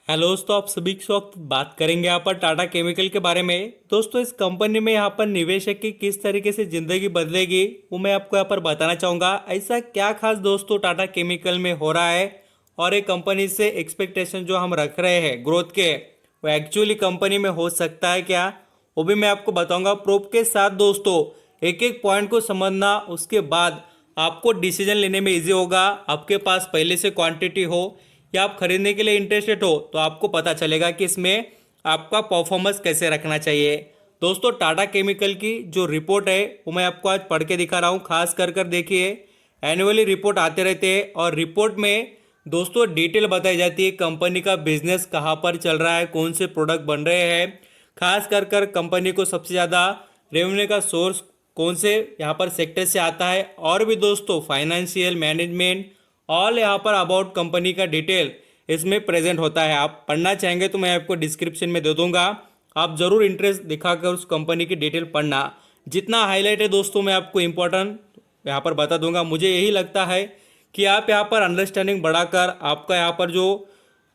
Hello दोस्तों, आप सभी के वक्त बात करेंगे यहाँ पर टाटा केमिकल के बारे में। दोस्तों, इस कंपनी में यहाँ पर निवेशक की किस तरीके से ज़िंदगी बदलेगी वो मैं आपको यहाँ पर बताना चाहूँगा। ऐसा क्या खास दोस्तों टाटा केमिकल में हो रहा है और एक कंपनी से एक्सपेक्टेशन जो हम रख रहे हैं ग्रोथ के, वो एक्चुअली कंपनी में हो सकता है क्या, वो भी मैं आपको बताऊँगा प्रूफ के साथ। दोस्तों, एक एक पॉइंट को समझना, उसके बाद आपको डिसीजन लेने में ईजी होगा। आपके पास पहले से क्वांटिटी हो या आप खरीदने के लिए इंटरेस्टेड हो तो आपको पता चलेगा कि इसमें आपका परफॉर्मेंस कैसे रखना चाहिए। दोस्तों, टाटा केमिकल की जो रिपोर्ट है वो मैं आपको आज पढ़ के दिखा रहा हूँ। खास कर कर देखिए, एनुअली रिपोर्ट आते रहते हैं और रिपोर्ट में दोस्तों डिटेल बताई जाती है कंपनी का बिजनेस कहाँ पर चल रहा है, कौन से प्रोडक्ट बन रहे हैं, खास कर कर कंपनी को सबसे ज़्यादा रेवेन्यू का सोर्स कौन से यहाँ पर सेक्टर से आता है, और भी दोस्तों फाइनेंशियल मैनेजमेंट ऑल यहाँ पर अबाउट कंपनी का डिटेल इसमें प्रेजेंट होता है। आप पढ़ना चाहेंगे तो मैं आपको डिस्क्रिप्शन में दे दूंगा। आप ज़रूर इंटरेस्ट दिखाकर उस कंपनी की डिटेल पढ़ना। जितना हाईलाइट है दोस्तों मैं आपको इम्पोर्टेंट यहाँ पर बता दूंगा। मुझे यही लगता है कि आप यहाँ पर अंडरस्टैंडिंग बढ़ाकर आपका यहाँ पर जो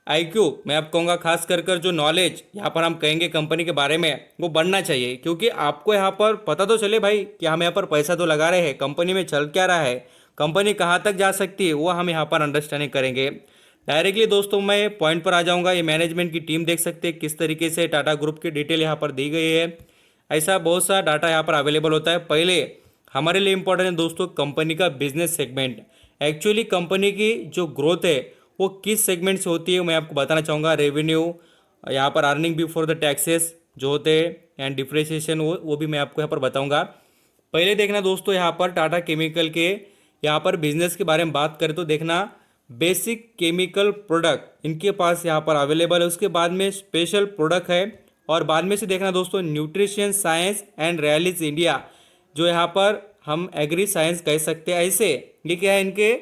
आईक्यू मैं आप कहूँगा, खास कर कर जो नॉलेज यहाँ पर हम कहेंगे कंपनी के बारे में, वो बढ़ना चाहिए। क्योंकि आपको यहाँ पर पता तो चले भाई कि हम यहाँ पर पैसा तो लगा रहे हैं, कंपनी में चल क्या रहा है, कंपनी कहाँ तक जा सकती है, वो हम यहाँ पर अंडरस्टैंडिंग करेंगे। डायरेक्टली दोस्तों मैं पॉइंट पर आ जाऊँगा। ये मैनेजमेंट की टीम देख सकते हैं किस तरीके से टाटा ग्रुप की डिटेल यहाँ पर दी गई है। ऐसा बहुत सा डाटा यहाँ पर अवेलेबल होता है। पहले हमारे लिए इम्पोर्टेंट है दोस्तों कंपनी का बिजनेस सेगमेंट। एक्चुअली कंपनी की जो ग्रोथ है वो किस सेगमेंट से होती है मैं आपको बताना चाहूँगा। रेवेन्यू, यहाँ पर अर्निंग बिफोर द टैक्सेस जो होते हैं एंड डिप्रिसिएशन, वो भी मैं आपको यहाँ पर बताऊँगा। पहले देखना दोस्तों, यहाँ पर टाटा केमिकल के यहाँ पर बिजनेस के बारे में बात करें तो देखना बेसिक केमिकल प्रोडक्ट इनके पास यहाँ पर अवेलेबल है। उसके बाद में स्पेशल प्रोडक्ट है, और बाद में से देखना दोस्तों nutrition science and rallies India, जो यहाँ पर हम एग्री साइंस कह सकते हैं। ऐसे ये क्या है, इनके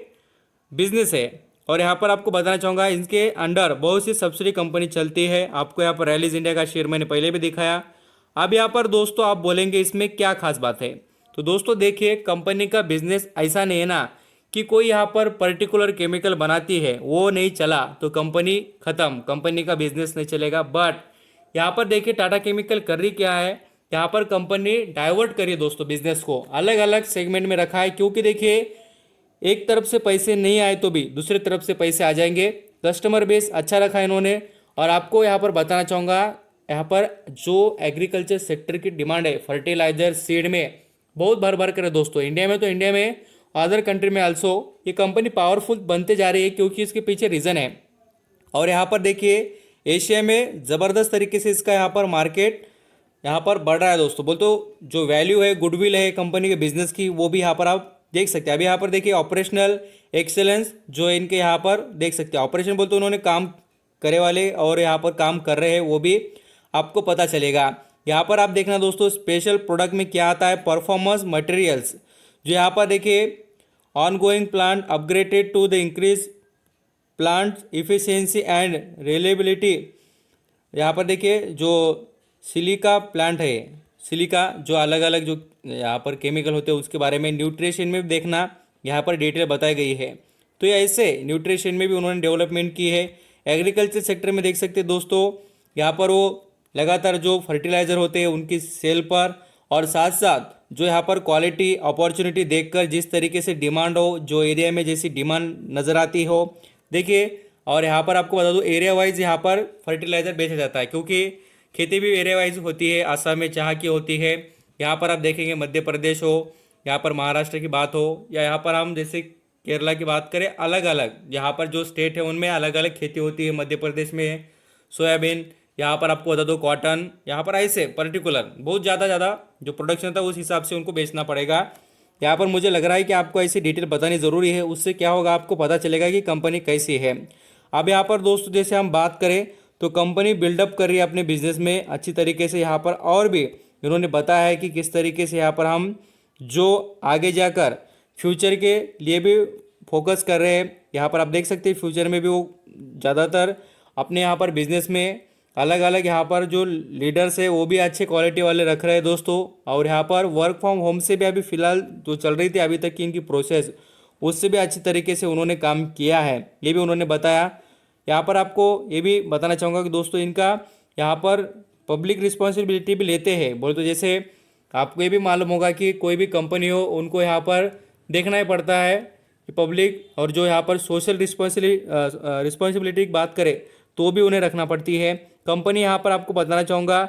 बिजनेस है। और यहाँ पर आपको बताना चाहूँगा इनके अंडर बहुत सी सब्सिडी कंपनी चलती है। आपको यहाँ पर रैलीज इंडिया का शेयर मैंने पहले भी दिखाया। अब यहाँ पर दोस्तों आप बोलेंगे इसमें क्या खास बात है, तो दोस्तों देखिए कंपनी का बिजनेस ऐसा नहीं है ना कि कोई यहाँ पर पर्टिकुलर केमिकल बनाती है वो नहीं चला तो कंपनी खत्म, कंपनी का बिजनेस नहीं चलेगा। बट यहाँ पर देखिए टाटा केमिकल कर रही क्या है, यहाँ पर कंपनी डाइवर्ट करिए दोस्तों बिजनेस को, अलग अलग सेगमेंट में रखा है। क्योंकि देखिए एक तरफ से पैसे नहीं आए तो भी दूसरी तरफ से पैसे आ जाएंगे। कस्टमर बेस अच्छा रखा है इन्होंने। और आपको यहाँ पर बताना चाहूँगा, यहाँ पर जो एग्रीकल्चर सेक्टर की डिमांड है फर्टिलाइजर सीड में बहुत भर भर कर है दोस्तों। इंडिया में तो इंडिया में, अदर कंट्री में आल्सो ये कंपनी पावरफुल बनते जा रही है, क्योंकि इसके पीछे रीज़न है। और यहाँ पर देखिए एशिया में ज़बरदस्त तरीके से इसका यहाँ पर मार्केट यहाँ पर बढ़ रहा है दोस्तों। बोल तो जो वैल्यू है, गुडविल है कंपनी के बिजनेस की, वो भी यहाँ पर आप देख सकते हैं। अभी यहाँ पर देखिए ऑपरेशनल एक्सेलेंस जो इनके यहाँ पर देख सकते हैं। ऑपरेशन बोलते उन्होंने काम करे वाले और यहाँ पर काम कर रहे हैं वो भी आपको पता चलेगा। यहाँ पर आप देखना दोस्तों स्पेशल प्रोडक्ट में क्या आता है, परफॉर्मेंस मटेरियल्स, जो यहाँ पर देखिए on going plant upgraded to the increase plant efficiency and reliability. यहाँ पर देखिए जो सिलिका प्लांट है, सिलिका जो अलग अलग जो यहाँ पर केमिकल होते हैं उसके बारे में। न्यूट्रिशन में भी देखना यहाँ पर डिटेल बताई गई है। तो ये ऐसे न्यूट्रिशन में भी उन्होंने डेवलपमेंट की है। एग्रीकल्चर सेक्टर में देख सकते हैं दोस्तों, यहाँ पर वो लगातार जो फर्टिलाइज़र होते हैं उनकी सेल पर, और साथ साथ जो यहाँ पर क्वालिटी अपॉर्चुनिटी देखकर जिस तरीके से डिमांड हो, जो एरिया में जैसी डिमांड नज़र आती हो देखिए। और यहाँ पर आपको बता दूँ एरिया वाइज यहाँ पर फर्टिलाइज़र बेचा जाता है, क्योंकि खेती भी एरिया वाइज होती है। आसाम में चाह की होती है, यहाँ पर आप देखेंगे मध्य प्रदेश हो, यहाँ पर महाराष्ट्र की बात हो, या यहाँ पर हम जैसे केरला की बात करें, अलग अलग यहाँ पर जो स्टेट है उनमें अलग अलग खेती होती है। मध्य प्रदेश में सोयाबीन, यहाँ पर आपको बता दो कॉटन, यहाँ पर ऐसे पर्टिकुलर बहुत ज़्यादा जो प्रोडक्शन था उस हिसाब से उनको बेचना पड़ेगा। यहाँ पर मुझे लग रहा है कि आपको ऐसी डिटेल बतानी ज़रूरी है, उससे क्या होगा आपको पता चलेगा कि कंपनी कैसी है। अब यहाँ पर दोस्तों जैसे हम बात करें तो कंपनी बिल्डअप कर रही है अपने बिजनेस में अच्छी तरीके से। यहाँ पर और भी इन्होंने बताया है कि किस तरीके से यहाँ पर हम जो आगे जाकर फ्यूचर के लिए भी फोकस कर रहे हैं। यहाँ पर आप देख सकते हैं फ्यूचर में भी वो ज़्यादातर अपने यहाँ पर बिजनेस में अलग अलग यहाँ पर जो लीडर्स है वो भी अच्छे क्वालिटी वाले रख रहे हैं दोस्तों। और यहाँ पर वर्क फ्रॉम होम से भी अभी फ़िलहाल जो चल रही थी अभी तक की इनकी प्रोसेस, उससे भी अच्छी तरीके से उन्होंने काम किया है, ये भी उन्होंने बताया। यहाँ पर आपको ये भी बताना चाहूँगा कि दोस्तों इनका यहाँ पर पब्लिक रिस्पॉन्सिबिलिटी भी लेते हैं। बोले तो जैसे आपको ये भी मालूम होगा कि कोई भी कंपनी हो उनको यहाँ पर देखना ही पड़ता है कि पब्लिक और जो यहाँ पर सोशल रिस्पॉन्सिबिलिटी की बात करें तो भी उन्हें रखना पड़ती है। कंपनी यहाँ पर आपको बताना चाहूँगा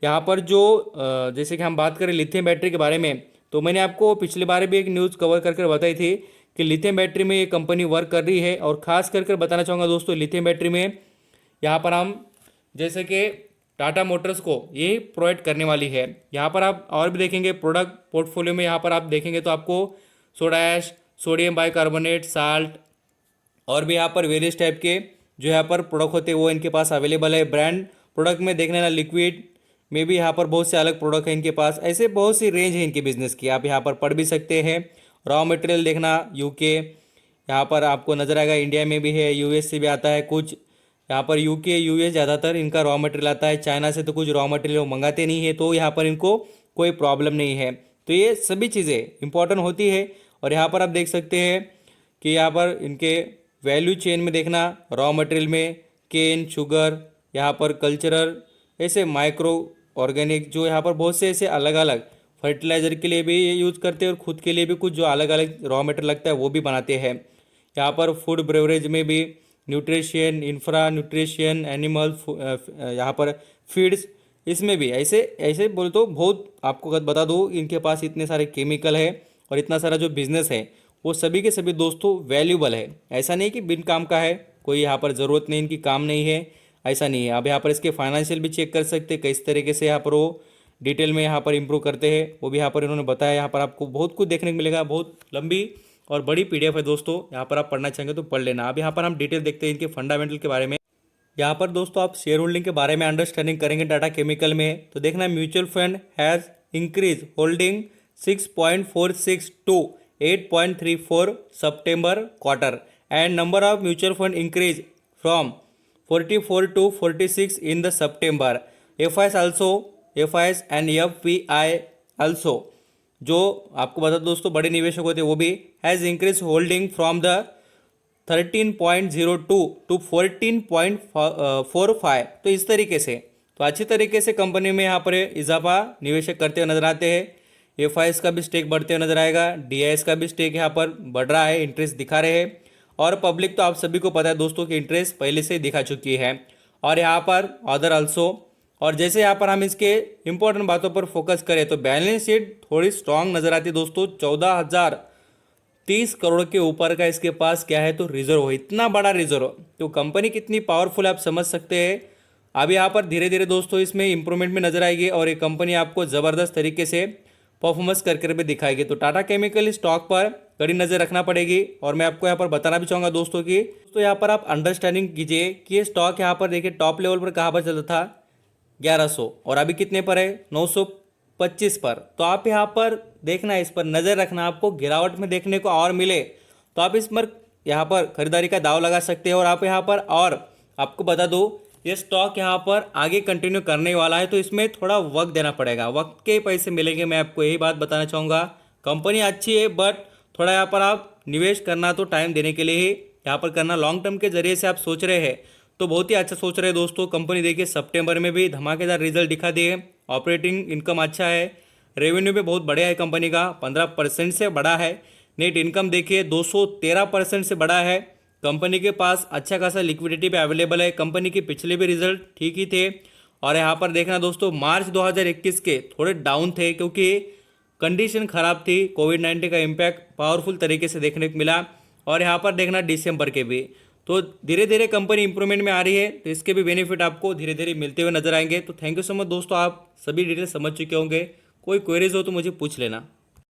यहाँ पर जो जैसे कि हम बात करें लिथियम बैटरी के बारे में, तो मैंने आपको पिछली बार भी एक न्यूज़ कवर करके बताई थी कि लिथियम बैटरी में ये कंपनी वर्क कर रही है। और ख़ास करके बताना चाहूँगा दोस्तों लिथियम बैटरी में यहाँ पर हम जैसे कि टाटा मोटर्स को ये प्रोवाइड करने वाली है। यहाँ पर आप और भी देखेंगे प्रोडक्ट पोर्टफोलियो में, यहाँ पर आप देखेंगे तो आपको soda ash, sodium bicarbonate, salt और भी यहाँ पर वेरियस टाइप के जो यहाँ पर प्रोडक्ट होते हैं वो इनके पास अवेलेबल है। ब्रांड प्रोडक्ट में देखने ना लिक्विड में भी यहाँ पर बहुत से अलग प्रोडक्ट हैं इनके पास। ऐसे बहुत सी रेंज है इनके बिजनेस की, आप यहाँ पर पढ़ भी सकते हैं। रॉ मटेरियल देखना यूके यहाँ पर आपको नज़र आएगा, इंडिया में भी है, यूएस से भी आता है कुछ। यहाँ पर यूके यूएस ज़्यादातर इनका रॉ मटेरियल आता है, चाइना से तो कुछ रॉ मटेरियल मंगाते नहीं है, तो यहाँ पर इनको कोई प्रॉब्लम नहीं है। तो ये सभी चीज़ें इंपॉर्टेंट होती है। और यहाँ पर आप देख सकते हैं कि यहाँ पर इनके वैल्यू चेन में देखना रॉ मटेरियल में केन, शुगर, यहाँ पर कल्चरल, ऐसे माइक्रो ऑर्गेनिक जो यहाँ पर बहुत से ऐसे अलग अलग फर्टिलाइज़र के लिए भी ये यूज़ करते हैं और खुद के लिए भी कुछ जो अलग अलग रॉ मटेरियल लगता है वो भी बनाते हैं। यहाँ पर फूड ब्रेवरेज में भी न्यूट्रिशियन, इंफ्रा न्यूट्रिशियन, एनिमल यहाँ पर फीड्स, इसमें भी ऐसे ऐसे बोले तो बहुत आपको बता दूँ इनके पास इतने सारे केमिकल है और इतना सारा जो बिजनेस है वो सभी के सभी दोस्तों वैल्यूबल है। ऐसा नहीं कि बिन काम का है, कोई यहाँ पर ज़रूरत नहीं, इनकी काम नहीं है, ऐसा नहीं है। अब यहाँ पर इसके फाइनेंशियल भी चेक कर सकते हैं किस तरीके से यहाँ पर वो डिटेल में यहाँ पर इंप्रूव करते हैं, वो भी यहाँ पर इन्होंने बताया। यहाँ पर आपको बहुत कुछ देखने को मिलेगा, बहुत लंबी और बड़ी पीडीएफ है दोस्तों, यहाँ पर आप पढ़ना चाहेंगे तो पढ़ लेना। अब यहाँ पर हम डिटेल देखते हैं इनके फंडामेंटल के बारे में। यहाँ पर दोस्तों आप शेयर होल्डिंग के बारे में अंडरस्टैंडिंग करेंगे टाटा केमिकल में, तो देखना mutual fund has increase holding 6.46 to 8.34 September quarter and number of mutual fund increase from 44 to 46 in the September. FIs and FPI also जो आपको बता दोस्तों बड़े निवेशक होते हैं वो भी has increase holding from the 13.02 to 14.45। तो इस तरीके से तो अच्छी तरीके से कंपनी में यहाँ पर इजाफा निवेशक करते हुए नजर आते हैं। FIs का भी स्टेक बढ़ते हुए नजर आएगा, DIS का भी स्टेक यहाँ पर बढ़ रहा है, इंटरेस्ट दिखा रहे हैं। और पब्लिक तो आप सभी को पता है दोस्तों कि इंटरेस्ट पहले से दिखा चुकी है। और यहाँ पर अदर आल्सो, और जैसे यहाँ पर हम इसके इंपॉर्टेंट बातों पर फोकस करें तो बैलेंस शीट थोड़ी स्ट्रांग नजर आती है दोस्तों। 14,030 करोड़ के ऊपर का इसके पास क्या है तो रिजर्व है, इतना बड़ा रिजर्व, तो कंपनी कितनी पावरफुल आप समझ सकते हैं। अब यहाँ पर धीरे धीरे दोस्तों इसमें इंप्रूवमेंट भी नजर आएगी और ये कंपनी आपको ज़बरदस्त तरीके से परफॉर्मेंस करके भी दिखाएगी। तो टाटा केमिकल स्टॉक पर कड़ी नज़र रखना पड़ेगी। और मैं आपको यहाँ पर बताना भी चाहूँगा दोस्तों की तो यहाँ पर आप अंडरस्टैंडिंग कीजिए कि ये स्टॉक यहाँ पर देखिए टॉप लेवल पर कहाँ पर चलता था 1100 और अभी कितने पर है 925 पर। तो आप यहाँ पर देखना, इस पर नज़र रखना, आपको गिरावट में देखने को और मिले तो आप इस पर यहाँ पर खरीदारी का दाव लगा सकते हैं। और आप यहाँ पर और आपको बता दो ये स्टॉक यहाँ पर आगे कंटिन्यू करने वाला है, तो इसमें थोड़ा वक्त देना पड़ेगा, वक्त के पैसे मिलेंगे। मैं आपको यही बात बताना चाहूँगा। कंपनी अच्छी है बट थोड़ा यहाँ पर आप निवेश करना तो टाइम देने के लिए ही यहाँ पर करना। लॉन्ग टर्म के जरिए से आप सोच रहे हैं तो बहुत ही अच्छा सोच रहे हैं दोस्तों। कंपनी देखिए सितंबर में भी धमाकेदार रिजल्ट दिखा दिए, ऑपरेटिंग इनकम अच्छा है, रेवेन्यू भी बहुत बढ़िया है कंपनी का, 15% से बढ़ा है। नेट इनकम देखिए 213% से बढ़ा है। कंपनी के पास अच्छा खासा लिक्विडिटी भी अवेलेबल है। कंपनी के पिछले भी रिजल्ट ठीक ही थे। और यहाँ पर देखना दोस्तों मार्च 2021 के थोड़े डाउन थे क्योंकि कंडीशन खराब थी, कोविड-19 का इम्पैक्ट पावरफुल तरीके से देखने को मिला। और यहाँ पर देखना दिसंबर के भी, तो धीरे धीरे कंपनी इंप्रूवमेंट में आ रही है, तो इसके भी बेनिफिट आपको धीरे धीरे मिलते हुए नजर आएंगे। तो थैंक यू सो मच दोस्तों, आप सभी डिटेल समझ चुके होंगे। कोई क्वेरीज हो तो मुझे पूछ लेना।